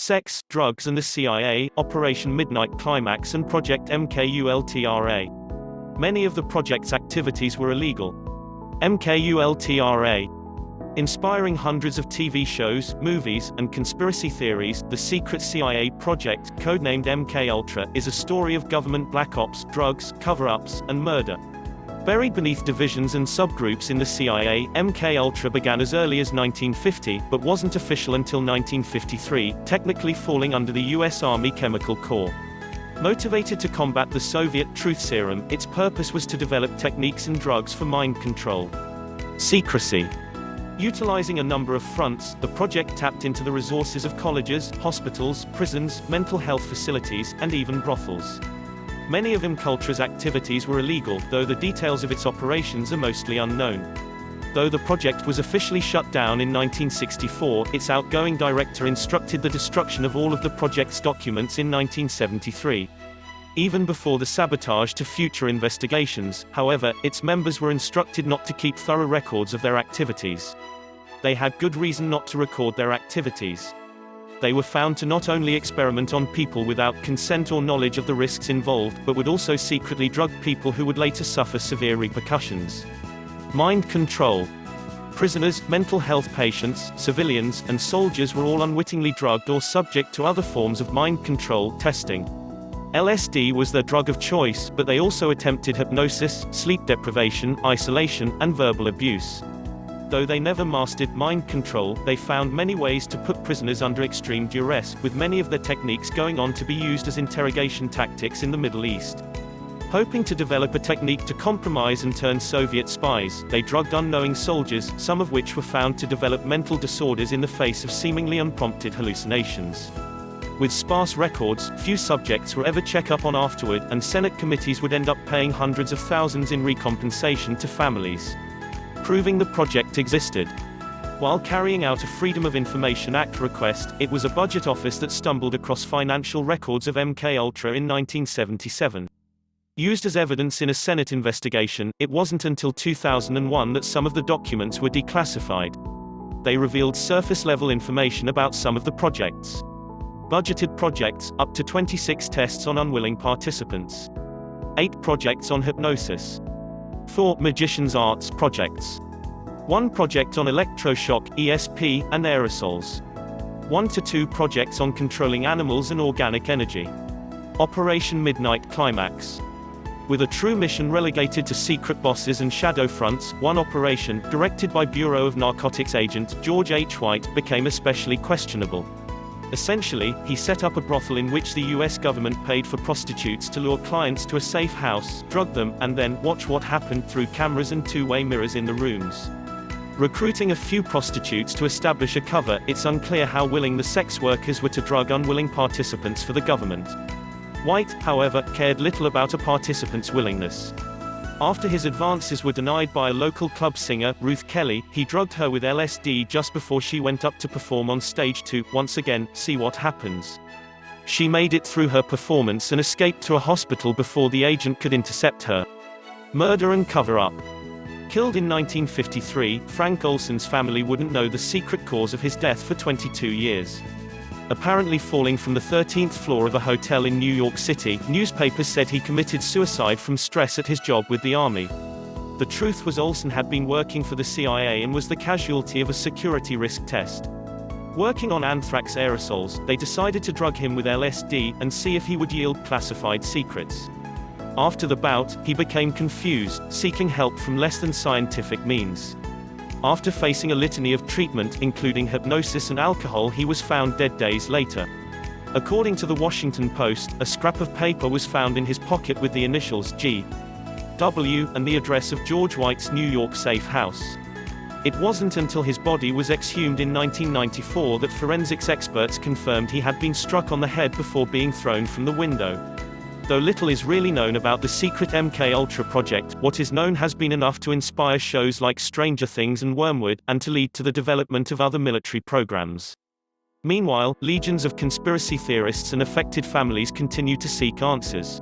sex, drugs and the CIA, Operation Midnight Climax and Project MKUltra. Many of the project's activities were illegal. MKUltra. Inspiring hundreds of TV shows, movies, and conspiracy theories, the secret CIA project, codenamed MKUltra, is a story of government black ops, drugs, cover-ups, and murder. Buried beneath divisions and subgroups in the CIA, MKUltra began as early as 1950, but wasn't official until 1953, technically falling under the U.S. Army Chemical Corps. Motivated to combat the Soviet truth serum, its purpose was to develop techniques and drugs for mind control. Secrecy. Utilizing a number of fronts, the project tapped into the resources of colleges, hospitals, prisons, mental health facilities, and even brothels. Many of MKUltra's activities were illegal, though the details of its operations are mostly unknown. Though the project was officially shut down in 1964, its outgoing director instructed the destruction of all of the project's documents in 1973. Even before the sabotage to future investigations, however, its members were instructed not to keep thorough records of their activities. They had good reason not to record their activities. They were found to not only experiment on people without consent or knowledge of the risks involved, but would also secretly drug people who would later suffer severe repercussions. Mind control. Prisoners, mental health patients, civilians, and soldiers were all unwittingly drugged or subject to other forms of mind control testing. LSD was their drug of choice, but they also attempted hypnosis, sleep deprivation, isolation, and verbal abuse. Though they never mastered mind control, they found many ways to put prisoners under extreme duress, with many of their techniques going on to be used as interrogation tactics in the Middle East. Hoping to develop a technique to compromise and turn Soviet spies, they drugged unknowing soldiers, some of which were found to develop mental disorders in the face of seemingly unprompted hallucinations. With sparse records, few subjects were ever checked up on afterward, and Senate committees would end up paying hundreds of thousands in recompensation to families, proving the project existed. While carrying out a Freedom of Information Act request, it was a budget office that stumbled across financial records of MKUltra in 1977. Used as evidence in a Senate investigation, it wasn't until 2001 that some of the documents were declassified. They revealed surface-level information about some of the projects. Budgeted projects, up to 26 tests on unwilling participants. 8 projects on hypnosis. 4 magician's arts projects. 1 project on electroshock, ESP, and aerosols. 1 to 2 projects on controlling animals and organic energy. Operation Midnight Climax. With a true mission relegated to secret bosses and shadow fronts, one operation, directed by Bureau of Narcotics agent George H. White, became especially questionable. Essentially, he set up a brothel in which the US government paid for prostitutes to lure clients to a safe house, drug them, and then watch what happened through cameras and two-way mirrors in the rooms. Recruiting a few prostitutes to establish a cover, it's unclear how willing the sex workers were to drug unwilling participants for the government. White, however, cared little about a participant's willingness. After his advances were denied by a local club singer, Ruth Kelly, he drugged her with LSD just before she went up to perform on stage to, once again, see what happens. She made it through her performance and escaped to a hospital before the agent could intercept her. Murder and cover-up. Killed in 1953, Frank Olson's family wouldn't know the secret cause of his death for 22 years. Apparently falling from the 13th floor of a hotel in New York City, newspapers said he committed suicide from stress at his job with the Army. The truth was Olson had been working for the CIA and was the casualty of a security risk test. Working on anthrax aerosols, they decided to drug him with LSD, and see if he would yield classified secrets. After the bout, he became confused, seeking help from less than scientific means. After facing a litany of treatment, including hypnosis and alcohol, he was found dead days later. According to the Washington Post, a scrap of paper was found in his pocket with the initials G.W. and the address of George White's New York safe house. It wasn't until his body was exhumed in 1994 that forensics experts confirmed he had been struck on the head before being thrown from the window. Though little is really known about the secret MKUltra project, what is known has been enough to inspire shows like Stranger Things and Wormwood, and to lead to the development of other military programs. Meanwhile, legions of conspiracy theorists and affected families continue to seek answers.